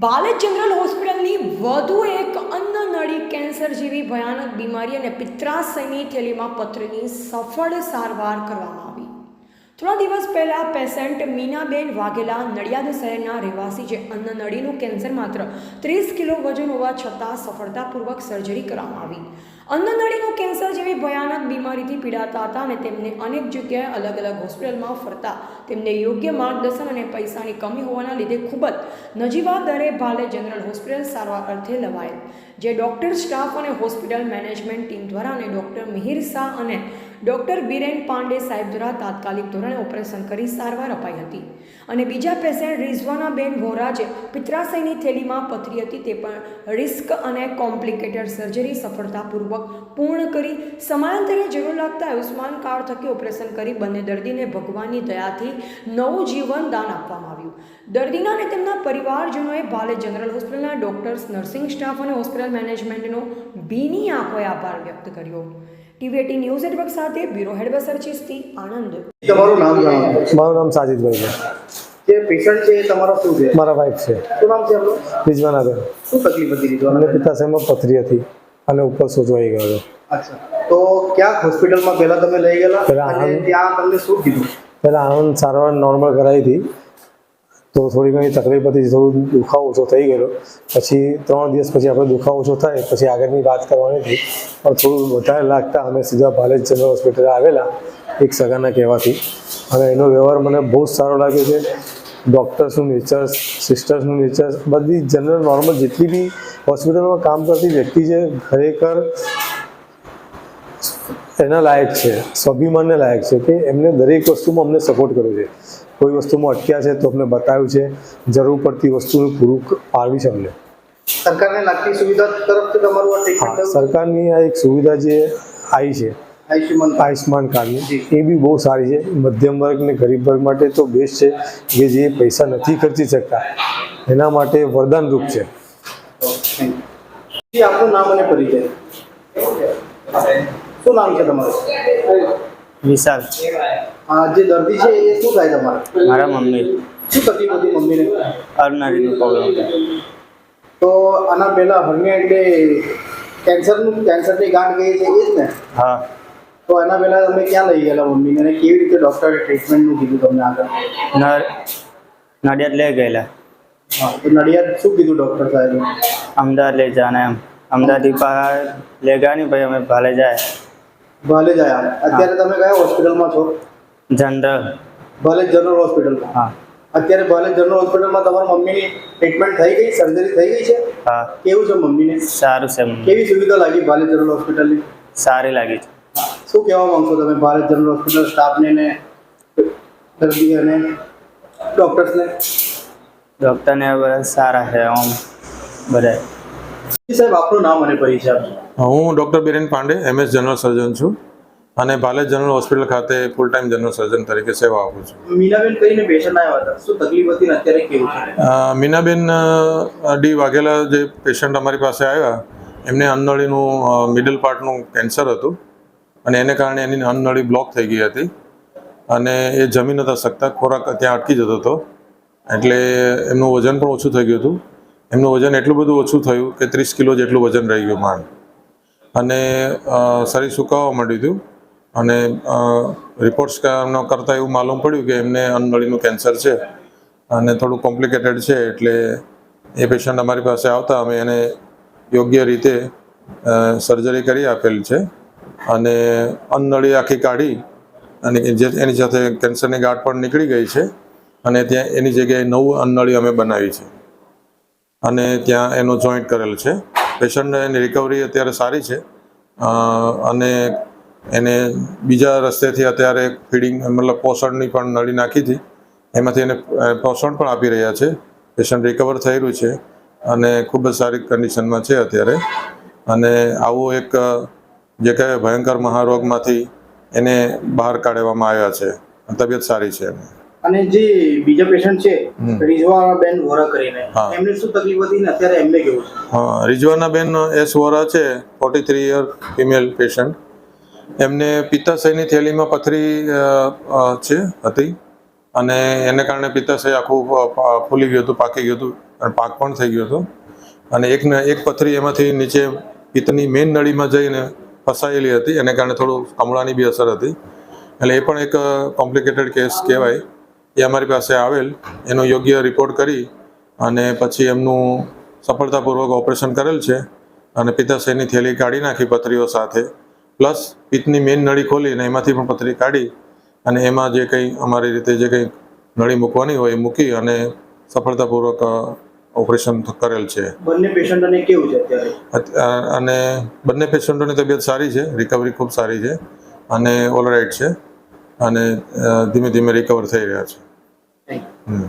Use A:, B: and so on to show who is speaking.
A: બાલેજ general હોસ્પિટલની વધુ એક અન્નનળી કેન્સર જેવી ભયાનક બીમારી અને પિત્રાશયની થેલીમાં પથરીની સફળ સારવાર કરવામાં આવી. થોડા દિવસ પહેલાં પેશન્ટ મીનાબેન વાઘેલા નડિયાદ શહેરના રહેવાસી જે અન્નનળીનું કેન્સર માત્ર 30 કિલો વજન હોવા છતાં સફળતાપૂર્વક સર્જરી કરવામાં આવી. અન્નનળીનું કેન્સર જેવી ભયાનક બીમારીથી પીડાતા હતા અને તેમને અનેક જગ્યાએ અલગ અલગ હોસ્પિટલમાં ફરતા તેમને યોગ્ય માર્ગદર્શન અને પૈસાની કમી હોવાના લીધે ખૂબ જ નજીવા દરે બાલેજ જનરલ હોસ્પિટલ સારવાર અર્થે લવાયેલ, જે ડૉક્ટર સ્ટાફ અને હોસ્પિટલ મેનેજમેન્ટ ટીમ દ્વારા અને ડૉક્ટર મિહિર શાહ અને ડૉક્ટર બીરેન પાંડે સાહેબ દ્વારા તાત્કાલિક ધોરણે ઓપરેશન કરી સારવાર અપાઈ હતી. અને બીજા પેશન્ટ રિઝવાનાબેન વોરા જે પિત્રાશયની થેલીમાં પથરી હતી તે પણ રિસ્ક અને કોમ્પ્લિકેટેડ સર્જરી સફળતાપૂર્વક પૂર્ણ કરી સમયાંતરે જરૂર લાગતા આયુષ્માન કાર્ડ થકી ઓપરેશન કરી બંને દર્દીને ભગવાનની દયાથી નવું જીવન દાન આપવામાં આવ્યું. દર્દીના અને તેમના પરિવારજનોએ બાલેજ જનરલ હોસ્પિટલના ડૉક્ટર્સ, નર્સિંગ સ્ટાફ અને હોસ્પિટલ મેનેજમેન્ટનો ભીની આંખોએ આભાર વ્યક્ત કર્યો. ટીવી18 ન્યૂઝ નેટવર્ક સાથે બ્યુરો હેડ બસર ચિસ્તી, આણંદ.
B: તમારું નામ જણાવો.
C: મારું નામ સાજિદભાઈ છે.
B: જે પેશન્ટ છે એ તમારો શું છે?
C: મારા વાઈફ છે.
B: શું નામ છે આપણું?
C: રિઝવાનાબેન.
B: શું તકલીફ હતી
C: અમને
B: રિઝવાના?
C: પિત્તાશયમાં પથરી હતી અને ઉપર સોજો આવી ગયો હતો.
B: અચ્છા, તો ક્યાં હોસ્પિટલમાં પહેલા તમે લઈ ગયેલા
C: પહેલા
B: અને ત્યાં તમને શું કીધું?
C: પહેલાં આણંદ સારવાર નોર્મલ કરાવી હતી, તો થોડી ઘણી તકલીફ હતી, થોડું દુખાવો ઓછો થઈ ગયેલો. પછી 3 દિવસ પછી આપણે દુખાવો ઓછો થાય પછી આગળની વાત કરવાની હતી, પણ થોડું વધારે લાગતા અમે સીધા બાલેજ જનરલ હોસ્પિટલ આવેલા એક સગાના કહેવાથી. અને એનો વ્યવહાર મને બહુ જ સારો લાગ્યો છે. ડૉક્ટર્સનું નેચર, સિસ્ટર્સનું નેચર, બધી જનરલ નોર્મલ જેટલી બી હોસ્પિટલમાં કામ કરતી વ્યક્તિ છે ખરેખર એના લાયક છે, સ્વાભિમાનને લાયક છે કે એમને દરેક વસ્તુમાં અમને સપોર્ટ કર્યો છે. કોઈ વસ્તુમાં અટક્યા છે તો અમને બતાવ્યું છે, જરૂર પડતી વસ્તુનું પૂરું પાડવી છે અમને.
B: સરકારને લાગતી સુવિધા તરફથી તમારું આ ટ્રીટમેન્ટ
C: હા,
B: થયું?
C: સરકારની આ એક સુવિધા જે આવી છે આયુષ્માન કાર્ડની, એ બી બહુ સારી છે. મધ્યમ વર્ગ ને ગરીબ વર્ગ માટે તો બેસ્ટ છે, કે જે પૈસા નથી ખર્ચી શકતા એના માટે વરદાનરૂપ છે.
B: આપનું નામ અને પરિચય. શું નામ છે તમારું?
D: વિશાલ.
B: જે દર્દી છે એ શું થાય તમારે?
D: મારા મમ્મી
B: શું તકલીફ હતી મમ્મીને?
D: અર્નરીનો પ્રોબ્લેમ હતો.
B: તો આના પહેલા હર્નિયા એટલે કેન્સરની ગાંઠ ગઈ છે એ જ ને?
D: હા,
B: તો એના પહેલા તમે ક્યાં લઈ ગયેલા મમ્મીને અને કેવી રીતે ડૉક્ટરે ટ્રીટમેન્ટનું કીધું તમને આગળ?
D: નડિયાદ લઈ ગયેલા.
B: હા, તો નડિયાદ શું કીધું ડૉક્ટર સાહેબે?
D: અમદાવાદ લઈ જવાના એમ. અમદાવાદથી બહાર લઈ ગયા નહીં, ભાઈ અમે ભાલે જાય.
B: ભલે જ આયા. અત્યારે તમે કયા હોસ્પિટલમાં છો?
D: જનરલ.
B: ભલે જનરલ હોસ્પિટલમાં.
D: હા.
B: અત્યારે ભલે જનરલ હોસ્પિટલમાં તમારા મમ્મીની ટ્રીટમેન્ટ થઈ ગઈ, સર્જરી થઈ ગઈ છે?
D: હા,
B: કેવું છે મમ્મીને?
D: સારું છે મમ્મી.
B: કેવી સુવિધા લાગી ભલે જનરલ હોસ્પિટલની?
D: સારી લાગી છે.
B: શું કહેવા માંગશો તમે ભારત જનરલ હોસ્પિટલ સ્ટાફને ને દર્દી અને ડૉક્ટર્સને?
D: ડૉક્ટરને બધા સારા છે આમ બધા.
B: સાહેબ, આપનું નામ અને પરિચય આપો.
E: હું doctor Biren Pandey, MS general સર્જન છું અને બાલેજ જનરલ હોસ્પિટલ ખાતે ફૂલ ટાઈમ જનરલ સર્જન તરીકે સેવા આપું છું.
B: મીનાબેન કહીને પેશન્ટ આવ્યા હતા, શું તકલીફ હતી ને અત્યારે કેવું છે?
E: મીનાબેન ડી વાઘેલા જે પેશન્ટ અમારી પાસે આવ્યા, એમને અન્નનળીનું મિડલ પાર્ટનું કેન્સર હતું અને એને કારણે એની અન્નનળી બ્લોક થઈ ગઈ હતી અને એ જમી નહોતા શકતા, ખોરાક ત્યાં અટકી જતો હતો, એટલે એમનું વજન પણ ઓછું થઈ ગયું હતું. એમનું વજન એટલું બધું ઓછું થયું કે 30 કિલો જેટલું વજન રહી ગયું માંડ, અને શરીર સુકાવા માંડ્યું હતું. અને રિપોર્ટ્સ કરતાં એવું માલુમ પડ્યું કે એમને અન્નનળીનું કેન્સર છે અને થોડું કોમ્પ્લિકેટેડ છે. એટલે એ પેશન્ટ અમારી પાસે આવતા અમે એને યોગ્ય રીતે સર્જરી કરી આપેલ છે અને અન્નનળી આખી કાઢી અને એની સાથે કેન્સરની ગાંઠ પણ નીકળી ગઈ છે અને ત્યાં એની જગ્યાએ નવું અન્નનળી અમે બનાવી છે અને ત્યાં એનો જોઈન્ટ કરેલ છે. પેશન્ટને એની રિકવરી અત્યારે સારી છે અને એને બીજા રસ્તેથી અત્યારે ફીડિંગ મતલબ પોષણની પણ નળી નાખી હતી, એમાંથી એને પોષણ પણ આપી રહ્યા છે. પેશન્ટ રિકવર થઈ રહ્યું છે અને ખૂબ જ સારી કન્ડિશનમાં છે અત્યારે. અને આવું એક જે કહેવાય ભયંકર મહારોગમાંથી એને બહાર કાઢવામાં આવ્યા છે, તબિયત સારી છે.
B: અને જે બીજા પેશન્ટ છે રિઝવાનાબેન વોરા કરીને, એમને શું તકલીફ હતી ને અત્યારે એમને કેવું છે?
E: હા, રિઝવાનાબેન એસ વોરા છે, 43 યર ફિમેલ પેશન્ટ. એમને પિત્તાશયની થેલીમાં પથરી હતી અને એને કારણે પિત્તાશય આખું ફૂલી ગયું હતું, પાકી ગયું હતું, અને પાક પણ થઈ ગયો હતો અને એક પથરી એમાંથી નીચે પિત્તની મેઇન નળીમાં જઈને ફસાયેલી હતી, એને કારણે થોડું કમળાની બી અસર હતી. એટલે એ પણ એક કોમ્પ્લિકેટેડ કેસ કહેવાય. એ અમારી પાસે આવેલ, એનો યોગ્ય રિપોર્ટ કરી અને પછી એમનું સફળતાપૂર્વક ઓપરેશન કરેલ છે અને પિત્તાશયની થેલી કાઢી નાખી પથરીઓ સાથે, પ્લસ પિત્તની મેઇન નળી ખોલી અને એમાંથી પણ પથરી કાઢી અને એમાં જે કંઈ અમારી રીતે જે કંઈ નળી મૂકવાની હોય એ મૂકી અને સફળતાપૂર્વક ઓપરેશન કરેલ છે.
B: બંને પેશન્ટોને કેવું છે અત્યારે?
E: અને બંને પેશન્ટોની તબિયત સારી છે, રિકવરી ખૂબ સારી છે અને ઓલરાઇટ છે અને ધીમે ધીમે રિકવર થઈ રહ્યા છે.
B: Thank you.